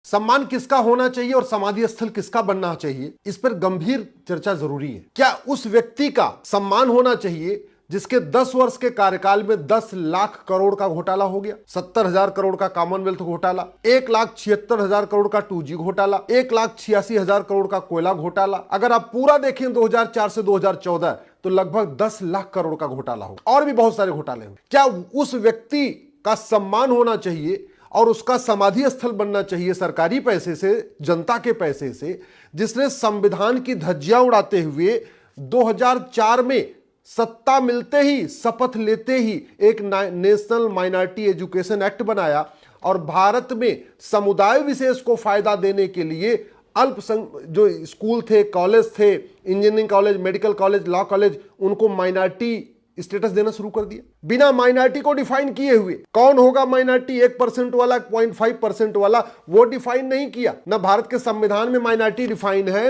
सम्मान किसका होना चाहिए और समाधि स्थल किसका बनना चाहिए, इस पर गंभीर चर्चा जरूरी है। क्या उस व्यक्ति का सम्मान होना चाहिए जिसके 10 वर्ष के कार्यकाल में 10 लाख करोड़ का घोटाला हो गया, 70,000 करोड़ का कॉमनवेल्थ घोटाला, 1,76,000 करोड़ का 2G घोटाला, 1,86,000 करोड़ का कोयला घोटाला। अगर आप पूरा देखें 2004 से 2014 तो लगभग 10 लाख करोड़ का घोटाला हो, और भी बहुत सारे घोटाले हो। क्या उस व्यक्ति का सम्मान होना चाहिए और उसका समाधि स्थल बनना चाहिए सरकारी पैसे से, जनता के पैसे से, जिसने संविधान की धज्जियां उड़ाते हुए 2004 में सत्ता मिलते ही, शपथ लेते ही एक नेशनल माइनॉरिटी एजुकेशन एक्ट बनाया और भारत में समुदाय विशेष को फायदा देने के लिए जो स्कूल थे, कॉलेज थे, engineering college, medical college, law college, उनको माइनॉरिटी स्टेटस देना शुरू कर दिया बिना माइनॉरिटी को डिफाइन किए हुए। कौन होगा माइनॉरिटी, 1% वाला, 0.5% वाला, वो डिफाइन नहीं किया। न भारत के संविधान में माइनॉरिटी डिफाइन है,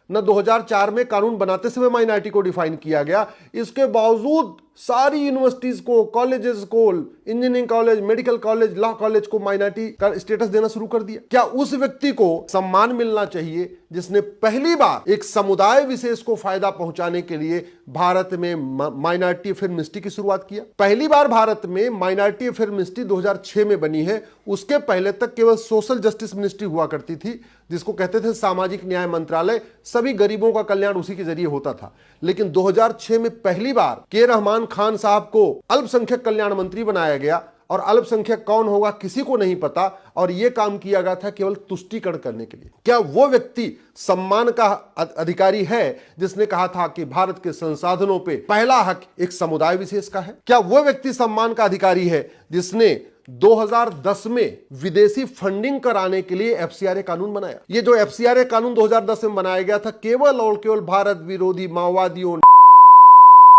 न 2004 में कानून बनाते समय माइनॉरिटी को डिफाइन किया गया। इसके बावजूद सारी यूनिवर्सिटीज को, कॉलेजेस को, engineering college, medical college, law college को माइनॉरिटी का स्टेटस देना शुरू कर दिया। क्या उस व्यक्ति को सम्मान मिलना चाहिए जिसने पहली बार एक समुदाय विशेष को फायदा पहुंचाने के लिए भारत में माइनॉरिटी अफेयर मिनिस्ट्री की शुरुआत किया? पहली बार भारत में माइनॉरिटी अफेयर मिनिस्ट्री 2006 में बनी है। उसके पहले तक केवल सोशल जस्टिस मिनिस्ट्री हुआ करती थी, जिसको कहते थे सामाजिक न्याय मंत्रालय। सभी गरीबों का कल्याण उसी के जरिए होता था। लेकिन 2006 में पहली बार के रहमान खान साहब को अल्पसंख्यक कल्याण मंत्री बनाया गया, और अल्पसंख्यक कौन होगा किसी को नहीं पता, और यह काम किया गया था केवल तुष्टीकरण करने के लिए। क्या वो व्यक्ति सम्मान का अधिकारी है जिसने कहा था कि भारत के संसाधनों पे पहला हक एक समुदाय विशेष का है? क्या वो व्यक्ति सम्मान का अधिकारी है जिसने 2010 में विदेशी फंडिंग कराने के लिए FCRA कानून बनाया? ये जो FCRA कानून 2010 में बनाया गया था, केवल और केवल भारत विरोधी माओवादियों,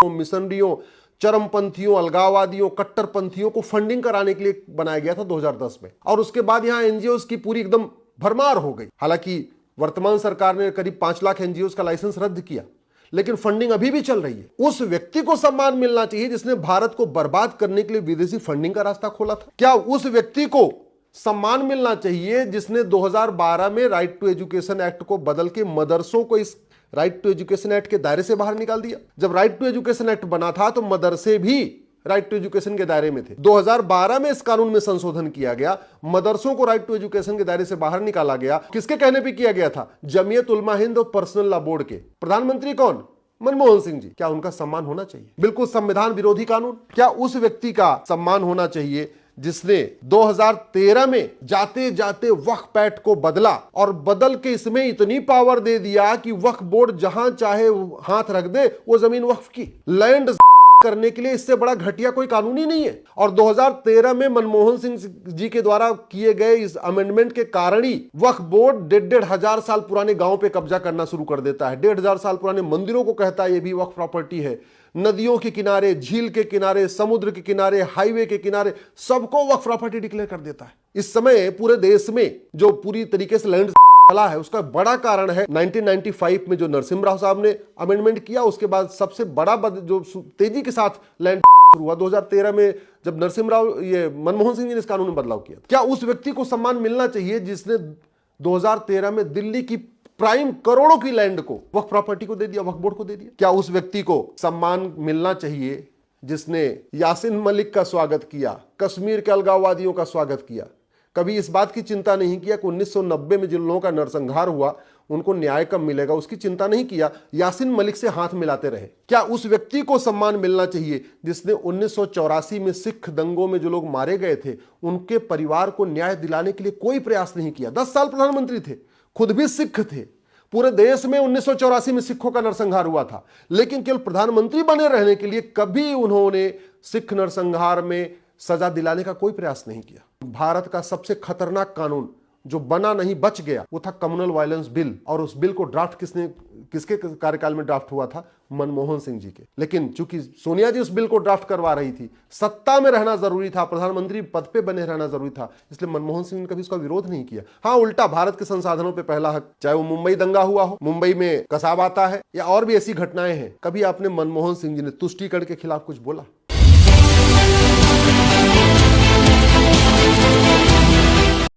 मिशनरियों, चरमपंथियों, अलगाववादियों, कट्टरपंथियों को फंडिंग कराने के लिए बनाया गया था 2010 में। और उसके बाद यहां एनजीओ की पूरी एकदम भरमार हो गई। हालांकि वर्तमान सरकार ने करीब 5 लाख एनजीओ का लाइसेंस रद्द किया, लेकिन फंडिंग अभी भी चल रही है। उस व्यक्ति को सम्मान मिलना चाहिए जिसने भारत को बर्बाद करने के लिए विदेशी फंडिंग का रास्ता खोला था। क्या उस व्यक्ति को सम्मान मिलना चाहिए जिसने 2012 में राइट टू एजुकेशन एक्ट को बदल के मदरसों को इस राइट टू एजुकेशन एक्ट के दायरे से बाहर निकाल दिया? जब राइट टू एजुकेशन एक्ट बना था तो मदरसे भी राइट टू एजुकेशन के दायरे में थे। 2012 में इस कानून में संशोधन किया गया, मदरसों को राइट टू एजुकेशन के दायरे से बाहर निकाला गया। किसके कहने पे किया गया था? जमीयत उलमा हिंद और पर्सनल लॉ बोर्ड के। प्रधानमंत्री कौन? मनमोहन सिंह जी। क्या उनका सम्मान होना चाहिए? बिल्कुल संविधान विरोधी कानून। क्या उस व्यक्ति का सम्मान होना चाहिए जिसने 2013 में जाते जाते वक्फ पैक्ट को बदला, और बदल के इसमें इतनी पावर दे दिया कि वक्फ बोर्ड जहां चाहे हाथ रख दे वो जमीन वक्फ की? लैंड करने के लिए इससे बड़ा घटिया कोई कानून ही नहीं है। और 2013 में मनमोहन सिंह जी के द्वारा किए गए इस अमेंडमेंट के कारण ही वक्फ बोर्ड 1,500 साल पुराने गांव पे कब्जा करना शुरू कर देता है। 1,500 साल पुराने मंदिरों को कहता है ये भी वक्फ प्रॉपर्टी है। नदियों के किनारे, झील के किनारे, समुद्र के किनारे, हाईवे के किनारे, सबको वक्फ प्रॉपर्टी डिक्लेयर कर देता है। इस समय पूरे देश में जो पूरी तरीके से लैंड चला है, उसका बड़ा कारण है 1995 में जो नरसिम्हा राव साहब ने अमेंडमेंट किया। उसके बाद सबसे बड़ा जो तेजी के साथ लैंड शुरू हुआ 2013 में, जब नरसिम्हा राव, ये मनमोहन सिंह जी ने इस कानून में बदलाव किया। क्या उस व्यक्ति को सम्मान मिलना चाहिए जिसने 2013 में दिल्ली की प्राइम करोड़ों की लैंड को वक्फ प्रॉपर्टी को दे दिया, वक्फ बोर्ड को दे दिया? क्या उस व्यक्ति को सम्मान मिलना चाहिए जिसने यासीन मलिक का स्वागत किया, कश्मीर के अलगाववादियों का स्वागत किया, कभी इस बात की चिंता नहीं किया कि 1990 में जिन लोगों का नरसंहार हुआ उनको न्याय कब मिलेगा, उसकी चिंता नहीं किया, यासीन मलिक से हाथ मिलाते रहे? क्या उस व्यक्ति को सम्मान मिलना चाहिए जिसने 1984 में सिख दंगों में जो लोग मारे गए थे उनके परिवार को न्याय दिलाने के लिए कोई प्रयास नहीं किया? 10 साल प्रधानमंत्री थे, खुद भी सिख थे। पूरे देश में 1984 में सिखों का नरसंहार हुआ था, लेकिन केवल प्रधानमंत्री बने रहने के लिए कभी उन्होंने सिख नरसंहार में सजा दिलाने का कोई प्रयास नहीं किया। भारत का सबसे खतरनाक कानून जो बना नहीं बच गया वो था कम्युनल वायलेंस बिल, और उस बिल को ड्राफ्ट किसके कार्यकाल में ड्राफ्ट हुआ था? मनमोहन सिंह जी के। लेकिन चूंकि सोनिया जी उस बिल को ड्राफ्ट करवा रही थी, सत्ता में रहना जरूरी था, प्रधानमंत्री पद पे बने रहना जरूरी था, इसलिए मनमोहन सिंह ने कभी उसका विरोध नहीं किया। हाँ, उल्टा भारत के संसाधनों पे पहला हक, चाहे वो मुंबई दंगा हुआ हो, मुंबई में कसाब आता है, या और भी ऐसी घटनाएं हैं, कभी आपने मनमोहन सिंह जी ने तुष्टीकरण के खिलाफ कुछ बोला?